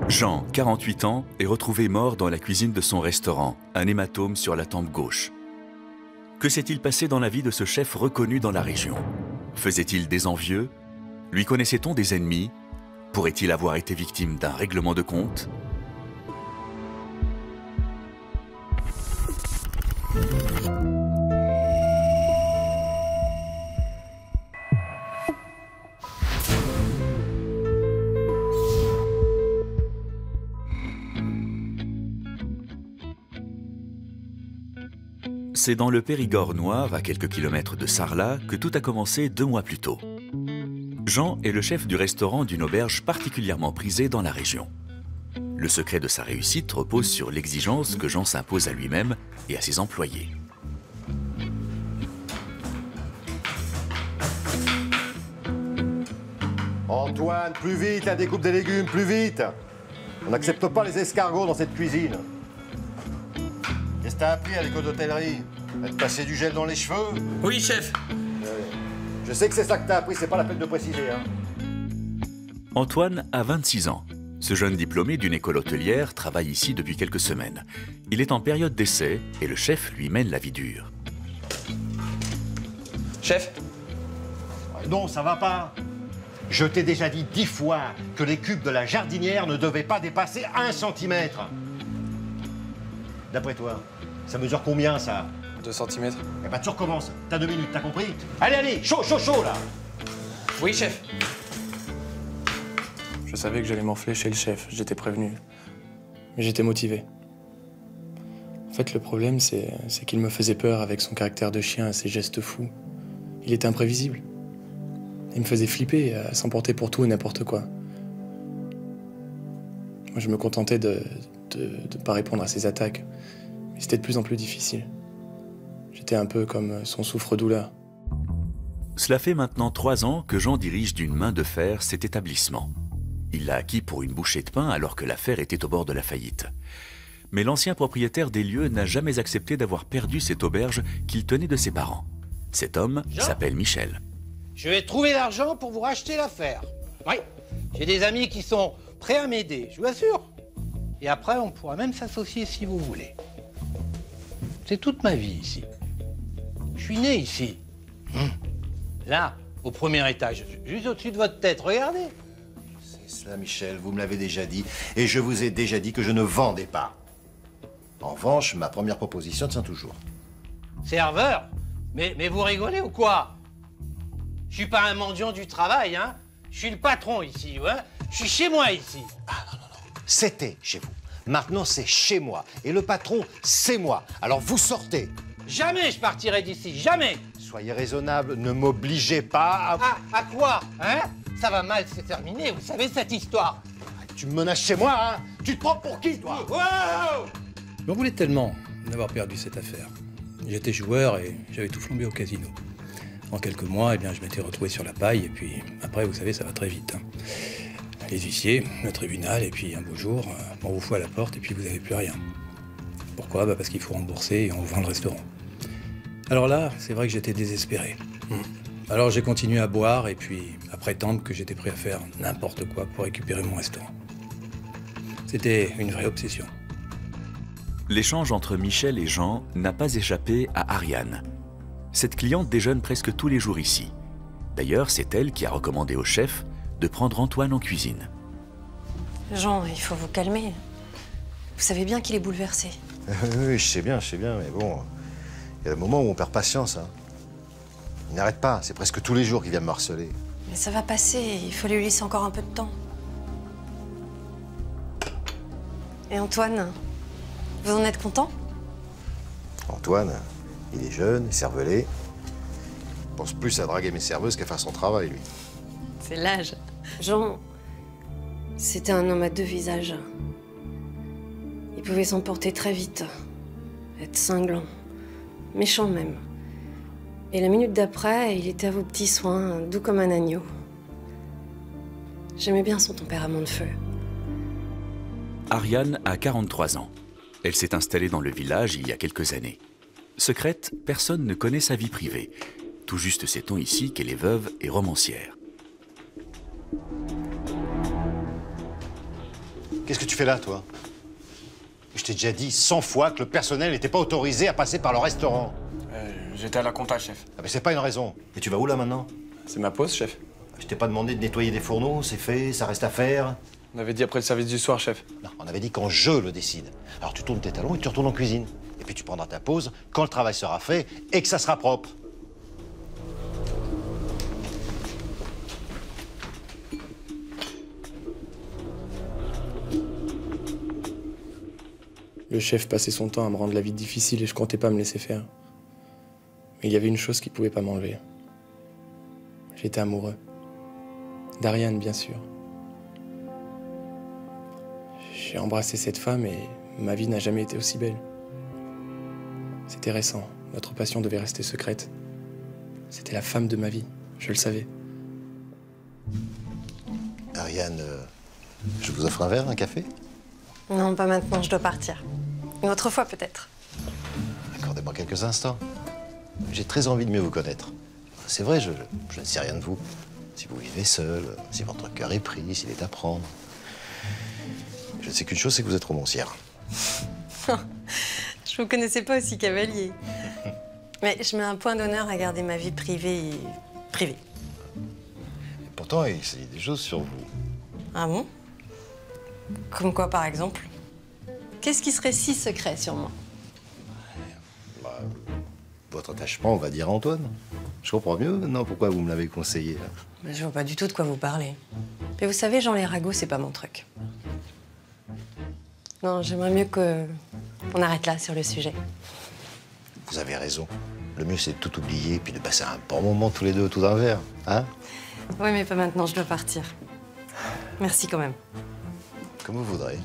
Jean, 48 ans, est retrouvé mort dans la cuisine de son restaurant, un hématome sur la tempe gauche. Que s'est-il passé dans la vie de ce chef reconnu dans la région? Faisait-il des envieux? Lui connaissait-on des ennemis? Pourrait-il avoir été victime d'un règlement de compte? C'est dans le Périgord noir, à quelques kilomètres de Sarlat, que tout a commencé 2 mois plus tôt. Jean est le chef du restaurant d'une auberge particulièrement prisée dans la région. Le secret de sa réussite repose sur l'exigence que Jean s'impose à lui-même et à ses employés. Antoine, plus vite la découpe des légumes, plus vite! On n'accepte pas les escargots dans cette cuisine. Qu'est-ce que t'as appris à l'école d'hôtellerie? À te passer du gel dans les cheveux? Oui, chef. Je sais que c'est ça que t'as appris, c'est pas la peine de préciser, hein. Antoine a 26 ans. Ce jeune diplômé d'une école hôtelière travaille ici depuis quelques semaines. Il est en période d'essai et le chef lui mène la vie dure. Chef? Non, ça va pas. Je t'ai déjà dit 10 fois que les cubes de la jardinière ne devaient pas dépasser 1 centimètre. D'après toi, ça mesure combien, ça? 2 cm. Eh ben, tu recommences. T'as 2 minutes, t'as compris? Allez, allez, chaud, chaud, chaud, là! Oui, chef. Je savais que j'allais m'enfler chez le chef, j'étais prévenu. Mais j'étais motivé. En fait, le problème, c'est qu'il me faisait peur avec son caractère de chien et ses gestes fous. Il était imprévisible. Il me faisait flipper à s'emporter pour tout et n'importe quoi. Moi, je me contentais de pas répondre à ses attaques. Mais c'était de plus en plus difficile. J'étais un peu comme son souffre-douleur. Cela fait maintenant 3 ans que Jean dirige d'une main de fer cet établissement. Il l'a acquis pour une bouchée de pain alors que l'affaire était au bord de la faillite. Mais l'ancien propriétaire des lieux n'a jamais accepté d'avoir perdu cette auberge qu'il tenait de ses parents. Cet homme s'appelle Michel. Je vais trouver l'argent pour vous racheter l'affaire. Oui, j'ai des amis qui sont prêts à m'aider, je vous assure. Et après, on pourra même s'associer si vous voulez. C'est toute ma vie ici. Je suis né ici. Là, au premier étage, juste au-dessus de votre tête, regardez. C'est ça, Michel, vous me l'avez déjà dit. Et je vous ai déjà dit que je ne vendais pas. En revanche, ma première proposition tient toujours. Serveur? Mais vous rigolez ou quoi? Je suis pas un mendiant du travail, hein. Je suis le patron ici, ouais. Je suis chez moi ici. Ah non, non, non. C'était chez vous. Maintenant, c'est chez moi. Et le patron, c'est moi. Alors vous sortez. Jamais je partirai d'ici, jamais. Soyez raisonnable, ne m'obligez pas à... À quoi, hein? Ça va mal se terminer, vous savez, cette histoire. Tu me menaces chez moi, hein? Tu te prends pour qui, toi? Wow! J'en voulais tellement d'avoir perdu cette affaire. J'étais joueur et j'avais tout flambé au casino. En quelques mois, eh bien, je m'étais retrouvé sur la paille, et puis après, vous savez, ça va très vite, hein. Les huissiers, le tribunal, et puis un beau jour, on vous fout à la porte, et puis vous n'avez plus rien. Pourquoi? Parce qu'il faut rembourser et on vous vend le restaurant. Alors là, c'est vrai que j'étais désespéré. Alors j'ai continué à boire, et puis à prétendre que j'étais prêt à faire n'importe quoi pour récupérer mon restaurant. C'était une vraie obsession. L'échange entre Michel et Jean n'a pas échappé à Ariane. Cette cliente déjeune presque tous les jours ici. D'ailleurs, c'est elle qui a recommandé au chef de prendre Antoine en cuisine. Jean, il faut vous calmer. Vous savez bien qu'il est bouleversé. Oui, je sais bien, mais bon... Il y a des moments où on perd patience, hein. Il n'arrête pas, c'est presque tous les jours qu'il vient me harceler. Mais ça va passer, il faut lui laisser encore un peu de temps. Et Antoine, vous en êtes content? Antoine, il est jeune, cervelé. Il pense plus à draguer mes serveuses qu'à faire son travail, lui. C'est l'âge. Jean, c'était un homme à 2 visages. Il pouvait s'emporter très vite, être cinglant, méchant même. Et la minute d'après, il était à vos petits soins, doux comme un agneau. J'aimais bien son tempérament de feu. Ariane a 43 ans. Elle s'est installée dans le village il y a quelques années. Secrète, personne ne connaît sa vie privée. Tout juste sait-on ici qu'elle est veuve et romancière. Qu'est-ce que tu fais là, toi? Je t'ai déjà dit 100 fois que le personnel n'était pas autorisé à passer par le restaurant. J'étais à la compta, chef. Ah, mais c'est pas une raison. Et tu vas où, là, maintenant? C'est ma pause, chef. Je t'ai pas demandé de nettoyer des fourneaux, c'est fait, ça reste à faire. On avait dit après le service du soir, chef. Non, on avait dit quand je le décide. Alors tu tournes tes talons et tu retournes en cuisine. Et puis tu prendras ta pause quand le travail sera fait et que ça sera propre. Le chef passait son temps à me rendre la vie difficile et je comptais pas me laisser faire. Mais il y avait une chose qu'il pouvait pas m'enlever. J'étais amoureux. d'Ariane, bien sûr. J'ai embrassé cette femme et ma vie n'a jamais été aussi belle. C'était récent. Notre passion devait rester secrète. C'était la femme de ma vie. Je le savais. Ariane, je vous offre un verre, un café? Non, pas maintenant, je dois partir. Une autre fois, peut-être. Accordez-moi quelques instants. J'ai très envie de mieux vous connaître. C'est vrai, je ne sais rien de vous. Si vous vivez seul, si votre cœur est pris, s'il est à prendre. Je ne sais qu'une chose, c'est que vous êtes romancière. Je vous connaissais pas aussi cavalier. Mais je mets un point d'honneur à garder ma vie privée privée. Et pourtant, il y a des choses sur vous. Ah bon? Comme quoi, par exemple? Qu'est-ce qui serait si secret sur moi? Bah, votre attachement, on va dire, à Antoine. Je comprends mieux maintenant pourquoi vous me l'avez conseillé. Mais je vois pas du tout de quoi vous parlez. Mais vous savez, Jean, les ragots, c'est pas mon truc. Non, j'aimerais mieux qu'on arrête là sur le sujet. Vous avez raison. Le mieux, c'est de tout oublier et puis de passer un bon moment tous les deux autour d'un verre, hein? Oui, mais pas maintenant, je dois partir. Merci quand même. Comme vous voudrez.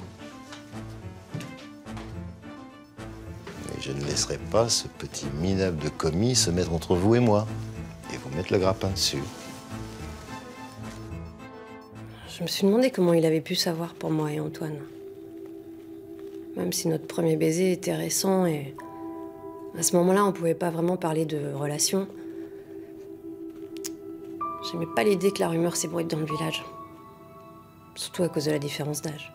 Mais je ne laisserai pas ce petit minable de commis se mettre entre vous et moi et vous mettre le grappin dessus. Je me suis demandé comment il avait pu savoir pour moi et Antoine. Même si notre premier baiser était récent et à ce moment-là, on pouvait pas vraiment parler de relation. J'aimais pas l'idée que la rumeur s'ébruite dans le village. Surtout à cause de la différence d'âge.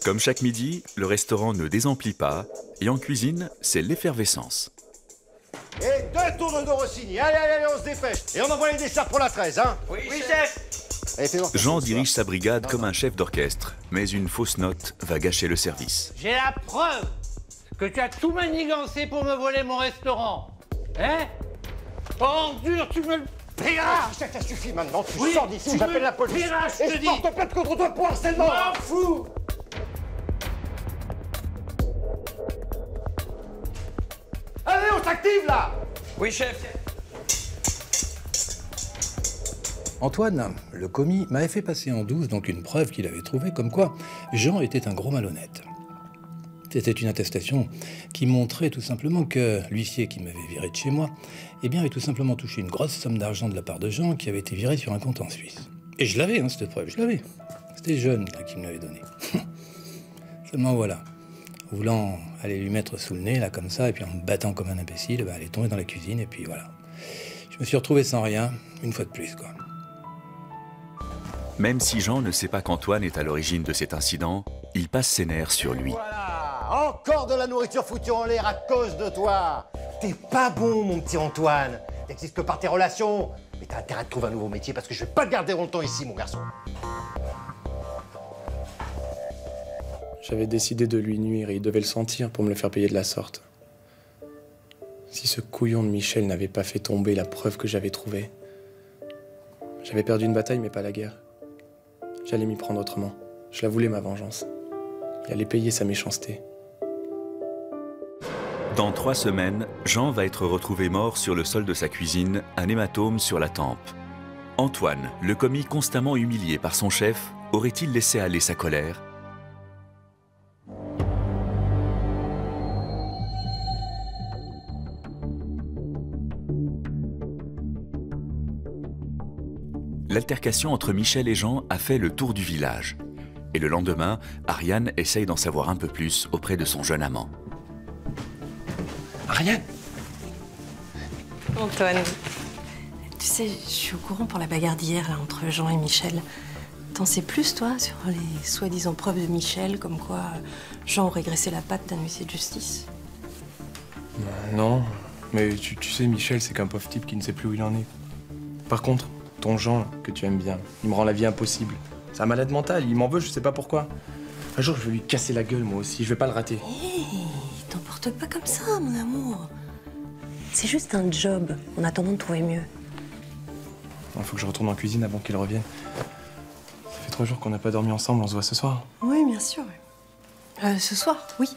Comme chaque midi, le restaurant ne désemplit pas et en cuisine, c'est l'effervescence. Et 2 tours de Rossini. Allez, allez, allez, on se dépêche. Et on envoie les desserts pour la 13, hein? Oui, chef. Allez, fais voir. Jean dirige sa brigade comme un chef d'orchestre, mais une fausse note va gâcher le service. J'ai la preuve que tu as tout manigancé pour me voler mon restaurant. Hein? Oh, dur, tu me le paieras! Ça suffit maintenant, tu Oui, sors d'ici, tu j'appelle me la police. paieras, je Et te je dis. porte plainte contre toi pour harcèlement! M'en fous! Allez, on s'active là! Oui, chef. Antoine, le commis, m'avait fait passer en douce donc une preuve qu'il avait trouvée comme quoi Jean était un gros malhonnête. C'était une attestation qui montrait tout simplement que l'huissier qui m'avait viré de chez moi avait tout simplement touché une grosse somme d'argent de la part de Jean qui avait été viré sur un compte en Suisse. Et je l'avais, cette preuve, je l'avais. C'était Jeune là, qui me l'avait donné. Seulement voilà, voulant aller lui mettre sous le nez, là, comme ça, et puis en me battant comme un imbécile, elle est tombée dans la cuisine, et puis voilà. Je me suis retrouvé sans rien, une fois de plus, quoi. Même si Jean ne sait pas qu'Antoine est à l'origine de cet incident, il passe ses nerfs sur lui. Voilà! Encore de la nourriture foutue en l'air à cause de toi! T'es pas bon, mon petit Antoine! T'existes que par tes relations! Mais t'as intérêt de trouver un nouveau métier parce que je vais pas te garder longtemps ici, mon garçon! J'avais décidé de lui nuire et il devait le sentir pour me le faire payer de la sorte. Si ce couillon de Michel n'avait pas fait tomber la preuve que j'avais trouvée, j'avais perdu une bataille mais pas la guerre. J'allais m'y prendre autrement. Je la voulais, ma vengeance. Il allait payer sa méchanceté. Dans 3 semaines, Jean va être retrouvé mort sur le sol de sa cuisine, un hématome sur la tempe. Antoine, le commis constamment humilié par son chef, aurait-il laissé aller sa colère? L'altercation entre Michel et Jean a fait le tour du village. Et le lendemain, Ariane essaye d'en savoir un peu plus auprès de son jeune amant. Ariane! Antoine. Tu sais, je suis au courant pour la bagarre d'hier, là, entre Jean et Michel. T'en sais plus, toi, sur les soi-disant preuves de Michel, comme quoi Jean aurait graissé la patte d'un huissier de justice? Non, mais tu sais, Michel, c'est qu'un pauvre type qui ne sait plus où il en est. Par contre, ton Jean, que tu aimes bien, il me rend la vie impossible. C'est un malade mental, il m'en veut, je sais pas pourquoi. Un jour, je vais lui casser la gueule, moi aussi, je vais pas le rater. Hé, t'emporte pas comme ça, mon amour. C'est juste un job, en attendant de trouver mieux. Il faut que je retourne en cuisine avant qu'il revienne. Ça fait 3 jours qu'on n'a pas dormi ensemble, on se voit ce soir. Oui, bien sûr. Ce soir, oui.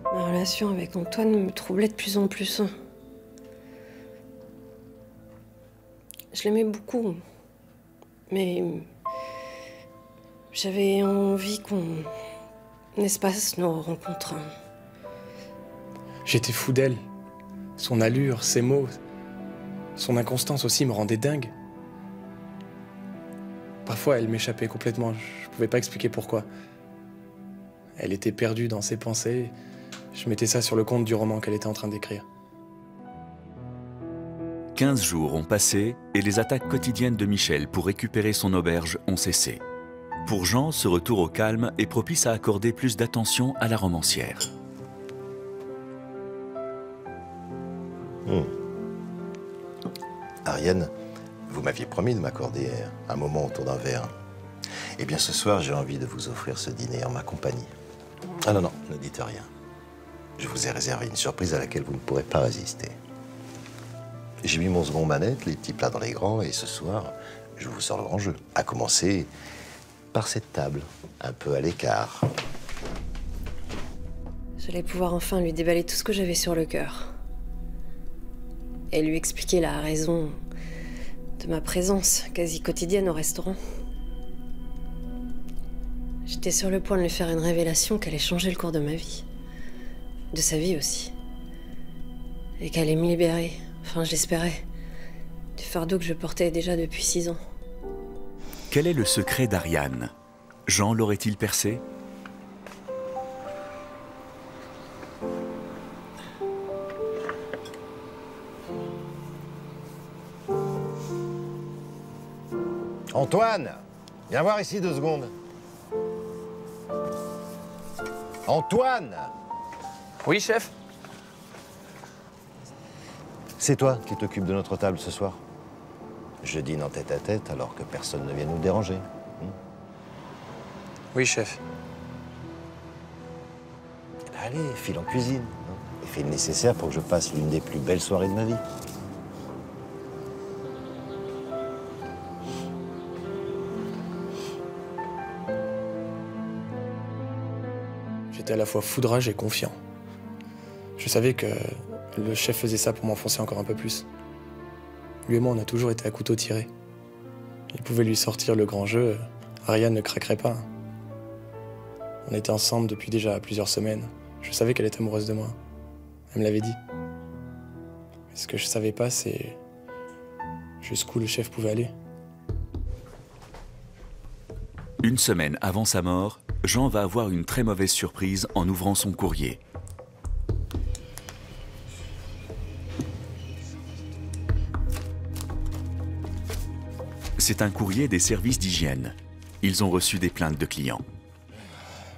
Ma relation avec Antoine me troublait de plus en plus. Je l'aimais beaucoup, mais j'avais envie qu'on espace nos rencontres. J'étais fou d'elle. Son allure, ses mots, son inconstance aussi me rendaient dingue. Parfois, elle m'échappait complètement. Je pouvais pas expliquer pourquoi. Elle était perdue dans ses pensées. Je mettais ça sur le compte du roman qu'elle était en train d'écrire. 15 jours ont passé et les attaques quotidiennes de Michel pour récupérer son auberge ont cessé. Pour Jean, ce retour au calme est propice à accorder plus d'attention à la romancière. Ariane, vous m'aviez promis de m'accorder un moment autour d'un verre. Eh bien, ce soir, j'ai envie de vous offrir ce dîner en ma compagnie. Ah non, non, ne dites rien. Je vous ai réservé une surprise à laquelle vous ne pourrez pas résister. J'ai mis mon second manette, les petits plats dans les grands, et ce soir, je vous sors le grand jeu. À commencer par cette table, un peu à l'écart. J'allais pouvoir enfin lui déballer tout ce que j'avais sur le cœur. Et lui expliquer la raison de ma présence quasi quotidienne au restaurant. J'étais sur le point de lui faire une révélation qui allait changer le cours de ma vie. De sa vie aussi. Et qu'elle allait me libérer, enfin je l'espérais, du fardeau que je portais déjà depuis 6 ans. Quel est le secret d'Ariane? Jean l'aurait-il percé? Antoine, viens voir ici 2 secondes. Antoine! Oui, chef? C'est toi qui t'occupes de notre table ce soir. Je dîne en tête-à-tête alors que personne ne vient nous déranger. Oui, chef. Eh ben allez, file en cuisine. Et fais le nécessaire pour que je passe l'une des plus belles soirées de ma vie. J'étais à la fois foudrage et confiant. Je savais que le chef faisait ça pour m'enfoncer encore un peu plus. Lui et moi, on a toujours été à couteau tiré. Il pouvait lui sortir le grand jeu, Ariane ne craquerait pas. On était ensemble depuis déjà plusieurs semaines. Je savais qu'elle était amoureuse de moi. Elle me l'avait dit. Mais ce que je savais pas, c'est jusqu'où le chef pouvait aller. Une semaine avant sa mort, Jean va avoir une très mauvaise surprise en ouvrant son courrier. C'est un courrier des services d'hygiène. Ils ont reçu des plaintes de clients.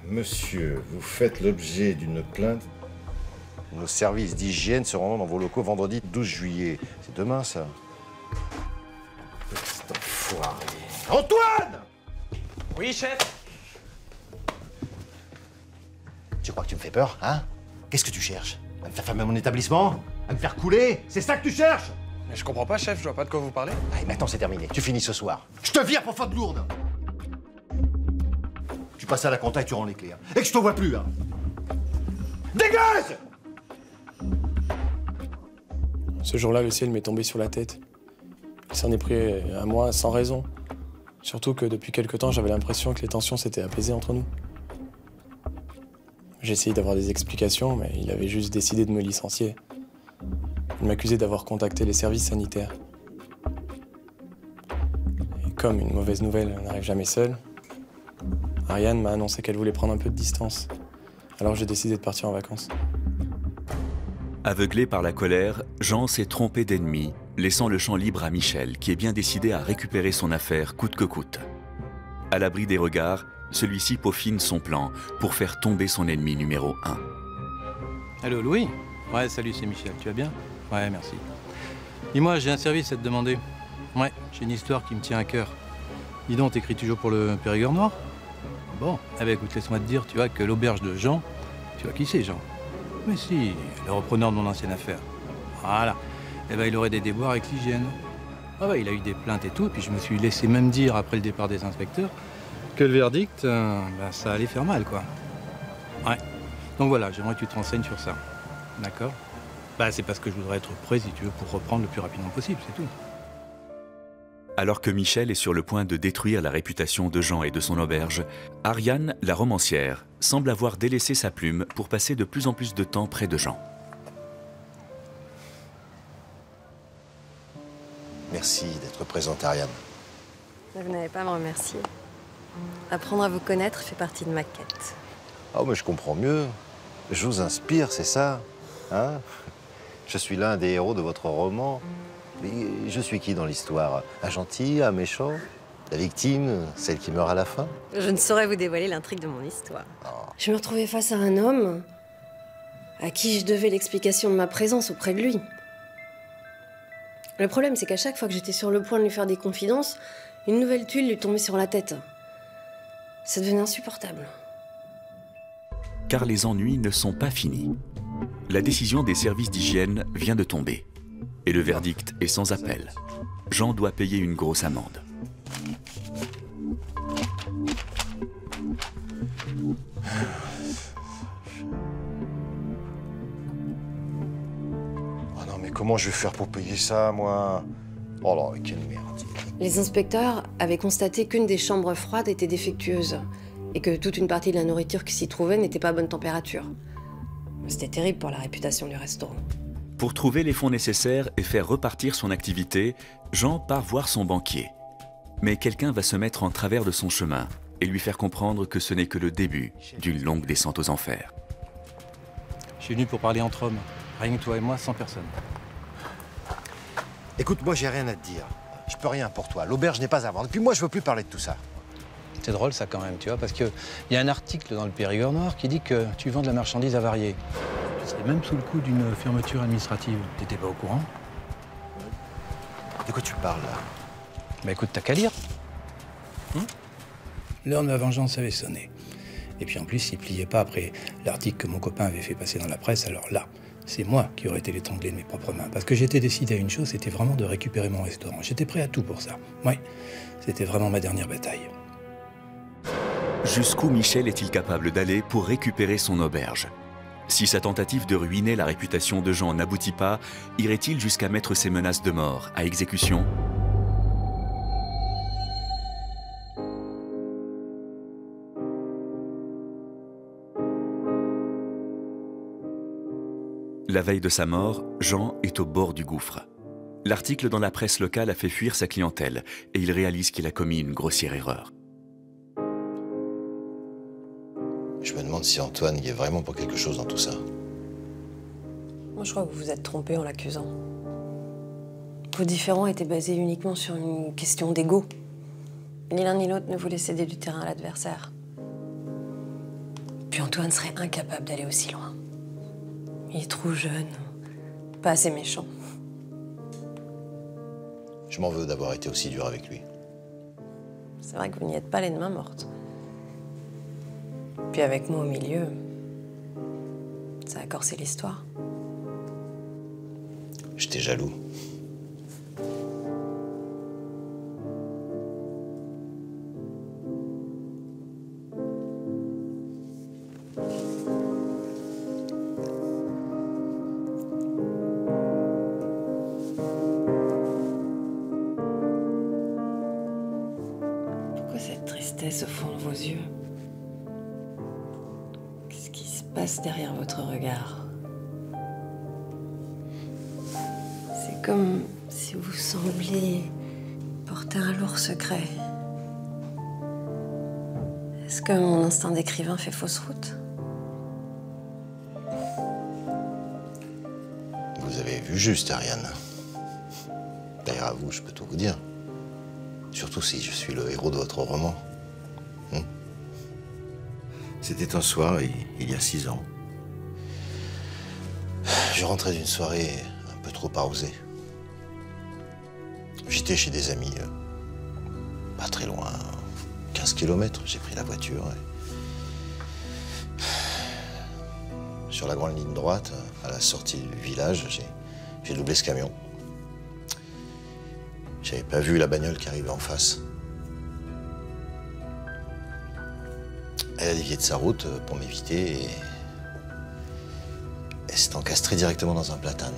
Monsieur, vous faites l'objet d'une plainte. Nos services d'hygiène se rendront dans vos locaux vendredi 12 juillet. C'est demain, ça. Petit enfoiré. Antoine! Oui, chef? Tu crois que tu me fais peur, hein? Qu'est-ce que tu cherches? À me faire fermer mon établissement? À me faire couler? C'est ça que tu cherches? Mais je comprends pas, chef, je vois pas de quoi vous parlez. Allez, maintenant c'est terminé. Tu finis ce soir. Je te vire pour faute lourde. Tu passes à la compta et tu rends les clés. Hein. Et que je te vois plus, hein. Dégage! Ce jour-là, le ciel m'est tombé sur la tête. Il s'en est pris à moi sans raison. Surtout que depuis quelque temps, j'avais l'impression que les tensions s'étaient apaisées entre nous. J'ai essayé d'avoir des explications, mais il avait juste décidé de me licencier. Il m'accusait d'avoir contacté les services sanitaires. Et comme une mauvaise nouvelle n'arrive jamais seule, Ariane m'a annoncé qu'elle voulait prendre un peu de distance. Alors j'ai décidé de partir en vacances. Aveuglé par la colère, Jean s'est trompé d'ennemi, laissant le champ libre à Michel, qui est bien décidé à récupérer son affaire coûte que coûte. À l'abri des regards, celui-ci peaufine son plan pour faire tomber son ennemi numéro 1. Allô, Louis? Ouais, salut, c'est Michel. Tu vas bien? Ouais, merci. Dis-moi, j'ai un service à te demander. Ouais, j'ai une histoire qui me tient à cœur. Dis donc, t'écris toujours pour le Périgord Noir? Bon, eh ben écoute, laisse-moi te dire, tu vois, que l'auberge de Jean, tu vois qui c'est, Jean? Mais si, le repreneur de mon ancienne affaire. Voilà. Eh ben, il aurait des déboires avec l'hygiène. Ah ouais, il a eu des plaintes et tout, puis je me suis laissé même dire, après le départ des inspecteurs, que le verdict, ça allait faire mal, quoi. Ouais. Donc voilà, j'aimerais que tu te renseignes sur ça. D'accord? Bah, c'est parce que je voudrais être prêt, si tu veux, pour reprendre le plus rapidement possible, c'est tout. Alors que Michel est sur le point de détruire la réputation de Jean et de son auberge, Ariane, la romancière, semble avoir délaissé sa plume pour passer de plus en plus de temps près de Jean. Merci d'être présente, Ariane. Vous n'avez pas à me remercier. Apprendre à vous connaître fait partie de ma quête. Oh, mais je comprends mieux. Je vous inspire, c'est ça, hein? Je suis l'un des héros de votre roman. Mais je suis qui dans l'histoire? Un gentil, un méchant? La victime, celle qui meurt à la fin? Je ne saurais vous dévoiler l'intrigue de mon histoire. Je me retrouvais face à un homme à qui je devais l'explication de ma présence auprès de lui. Le problème, c'est qu'à chaque fois que j'étais sur le point de lui faire des confidences, une nouvelle tuile lui tombait sur la tête. Ça devenait insupportable. Car les ennuis ne sont pas finis. La décision des services d'hygiène vient de tomber. Et le verdict est sans appel. Jean doit payer une grosse amende. Oh non, mais comment je vais faire pour payer ça, moi? Oh là, quelle merde. Les inspecteurs avaient constaté qu'une des chambres froides était défectueuse et que toute une partie de la nourriture qui s'y trouvait n'était pas à bonne température. C'était terrible pour la réputation du restaurant. Pour trouver les fonds nécessaires et faire repartir son activité, Jean part voir son banquier. Mais quelqu'un va se mettre en travers de son chemin et lui faire comprendre que ce n'est que le début d'une longue descente aux enfers. Je suis venu pour parler entre hommes. Rien que toi et moi, sans personne. Écoute, moi, j'ai rien à te dire. Je peux rien pour toi. L'auberge n'est pas à vendre. Et puis moi, je veux plus parler de tout ça. C'est drôle, ça, quand même, tu vois, parce qu'il y a un article dans le Périgord Noir qui dit que tu vends de la marchandise avariée. Tu serais même sous le coup d'une fermeture administrative. T'étais pas au courant? De quoi tu parles, là? Bah écoute, t'as qu'à lire. L'heure de ma vengeance avait sonné. Et puis en plus, il pliait pas après l'article que mon copain avait fait passer dans la presse. Alors là, c'est moi qui aurais été l'étranglé de mes propres mains. Parce que j'étais décidé à une chose, c'était vraiment de récupérer mon restaurant. J'étais prêt à tout pour ça. Ouais, c'était vraiment ma dernière bataille. Jusqu'où Michel est-il capable d'aller pour récupérer son auberge? Si sa tentative de ruiner la réputation de Jean n'aboutit pas, irait-il jusqu'à mettre ses menaces de mort à exécution? La veille de sa mort, Jean est au bord du gouffre. L'article dans la presse locale a fait fuir sa clientèle et il réalise qu'il a commis une grossière erreur. Je me demande si Antoine y est vraiment pour quelque chose dans tout ça. Moi, je crois que vous vous êtes trompé en l'accusant. Vos différends étaient basés uniquement sur une question d'ego. Ni l'un ni l'autre ne voulait céder du terrain à l'adversaire. Puis Antoine serait incapable d'aller aussi loin. Il est trop jeune, pas assez méchant. Je m'en veux d'avoir été aussi dur avec lui. C'est vrai que vous n'y êtes pas les mains mortes. Puis avec moi au milieu, ça a corsé l'histoire. J'étais jaloux. Pourquoi cette tristesse au fond de vos yeux? Qu'est-ce qui se passe derrière votre regard? C'est comme si vous sembliez porter un lourd secret. Est-ce que mon instinct d'écrivain fait fausse route? Vous avez vu juste, Ariane. D'ailleurs, à vous, je peux tout vous dire. Surtout si je suis le héros de votre roman. C'était un soir, il y a 6 ans. Je rentrais d'une soirée un peu trop arrosée. J'étais chez des amis, pas très loin, 15 km. J'ai pris la voiture. Sur la grande ligne droite, à la sortie du village, j'ai doublé ce camion. J'avais pas vu la bagnole qui arrivait en face. Elle a dévié de sa route pour m'éviter et elle s'est encastrée directement dans un platane.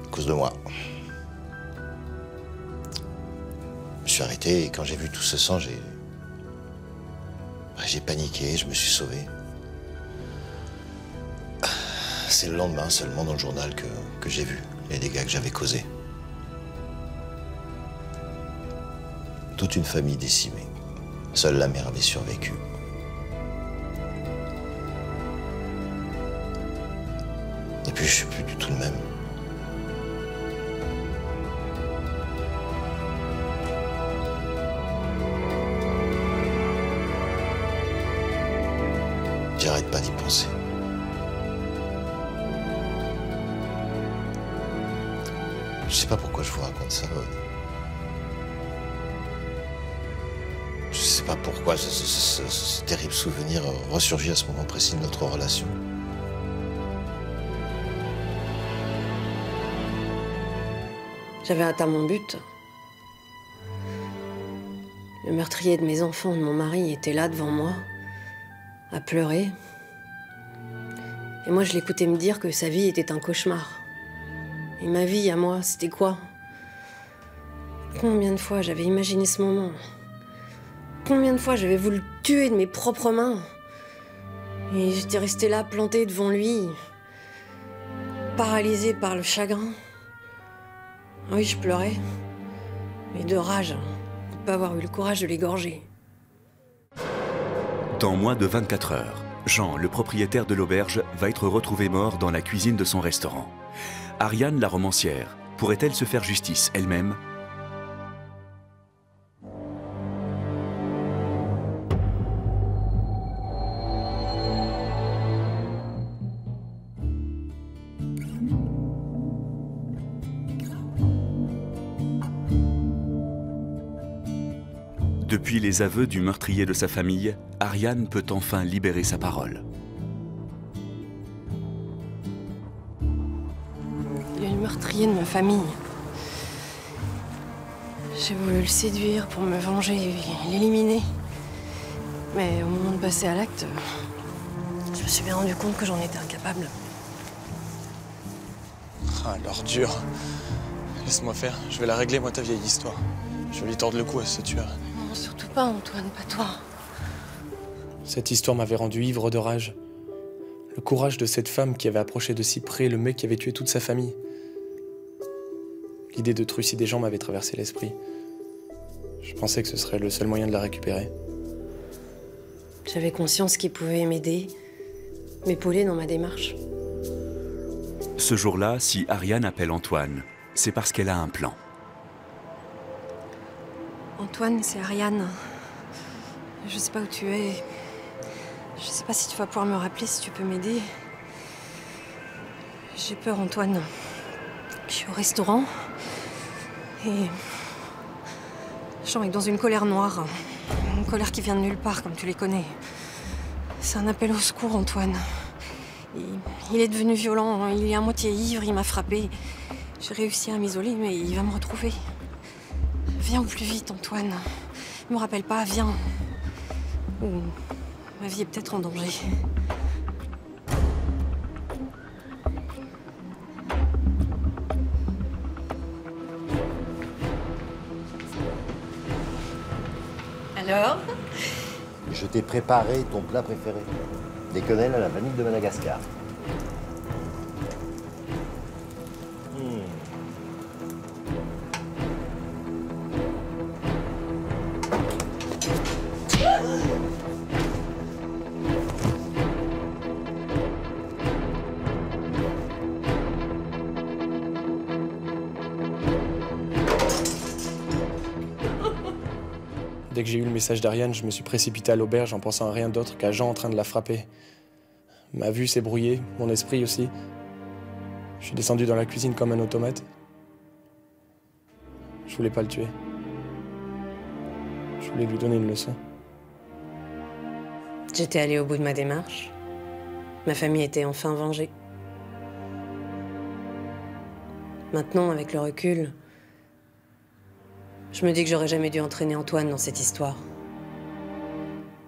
À cause de moi. Je me suis arrêté et quand j'ai vu tout ce sang, j'ai paniqué, je me suis sauvé. C'est le lendemain seulement dans le journal que j'ai vu les dégâts que j'avais causés. Toute une famille décimée. Seule la mère avait survécu. Et puis je suis plus du tout le même. J'arrête pas d'y penser. Je sais pas pourquoi je vous raconte ça. Je sais pas pourquoi ce terrible souvenir ressurgit à ce moment précis de notre relation. J'avais atteint mon but. Le meurtrier de mes enfants, de mon mari, était là devant moi, à pleurer. Et moi, je l'écoutais me dire que sa vie était un cauchemar. Et ma vie, à moi, c'était quoi? Combien de fois j'avais imaginé ce moment? Combien de fois j'avais voulu le tuer de mes propres mains? Et j'étais restée là, plantée devant lui, paralysée par le chagrin. Oui, je pleurais, mais de rage, de ne pas avoir eu le courage de l'égorger. Dans moins de 24 heures, Jean, le propriétaire de l'auberge, va être retrouvé mort dans la cuisine de son restaurant. Ariane, la romancière, pourrait-elle se faire justice elle-même ? Depuis les aveux du meurtrier de sa famille, Ariane peut enfin libérer sa parole. Il est le meurtrier de ma famille. J'ai voulu le séduire pour me venger et l'éliminer. Mais au moment de passer à l'acte, je me suis bien rendu compte que j'en étais incapable. Ah, l'ordure. Laisse-moi faire, je vais la régler, moi, ta vieille histoire. Je vais lui tordre le cou à ce tueur. Non, surtout pas, Antoine, pas toi. Cette histoire m'avait rendu ivre de rage. Le courage de cette femme qui avait approché de si près le mec qui avait tué toute sa famille. L'idée de trucider des gens m'avait traversé l'esprit. Je pensais que ce serait le seul moyen de la récupérer. J'avais conscience qu'il pouvait m'aider, m'épauler dans ma démarche. Ce jour-là, si Ariane appelle Antoine, c'est parce qu'elle a un plan. Antoine, c'est Ariane. Je sais pas où tu es. Je sais pas si tu vas pouvoir me rappeler, si tu peux m'aider. J'ai peur, Antoine. Je suis au restaurant. Et Jean est dans une colère noire. Une colère qui vient de nulle part, comme tu les connais. C'est un appel au secours, Antoine. Il est devenu violent, il est à moitié ivre, il m'a frappé. J'ai réussi à m'isoler, mais il va me retrouver. Viens au plus vite, Antoine. Ne me rappelle pas, viens. Ou ma vie est peut-être en danger. Alors? Je t'ai préparé ton plat préféré. Des quenelles à la vanille de Madagascar. Dès que j'ai eu le message d'Ariane, je me suis précipité à l'auberge en pensant à rien d'autre qu'à Jean en train de la frapper. Ma vue s'est brouillée, mon esprit aussi. Je suis descendu dans la cuisine comme un automate. Je voulais pas le tuer. Je voulais lui donner une leçon. J'étais allée au bout de ma démarche. Ma famille était enfin vengée. Maintenant, avec le recul, je me dis que j'aurais jamais dû entraîner Antoine dans cette histoire.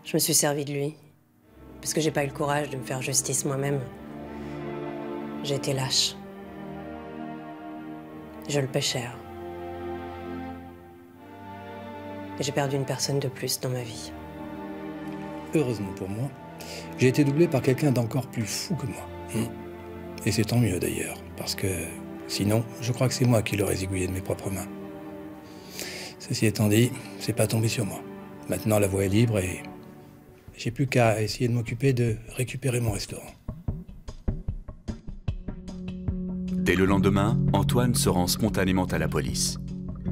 Je me suis servi de lui, parce que j'ai pas eu le courage de me faire justice moi-même. J'ai été lâche. Je le paie cher. Et j'ai perdu une personne de plus dans ma vie. Heureusement pour moi, j'ai été doublé par quelqu'un d'encore plus fou que moi. Et c'est tant mieux d'ailleurs, parce que sinon, je crois que c'est moi qui l'aurais zigouillé de mes propres mains. Ceci étant dit, c'est pas tombé sur moi. Maintenant, la voie est libre et j'ai plus qu'à essayer de m'occuper de récupérer mon restaurant. Dès le lendemain, Antoine se rend spontanément à la police.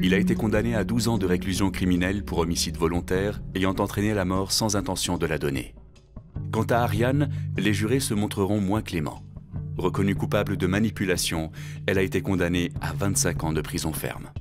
Il a été condamné à 12 ans de réclusion criminelle pour homicide volontaire ayant entraîné la mort sans intention de la donner. Quant à Ariane, les jurés se montreront moins cléments. Reconnue coupable de manipulation, elle a été condamnée à 25 ans de prison ferme.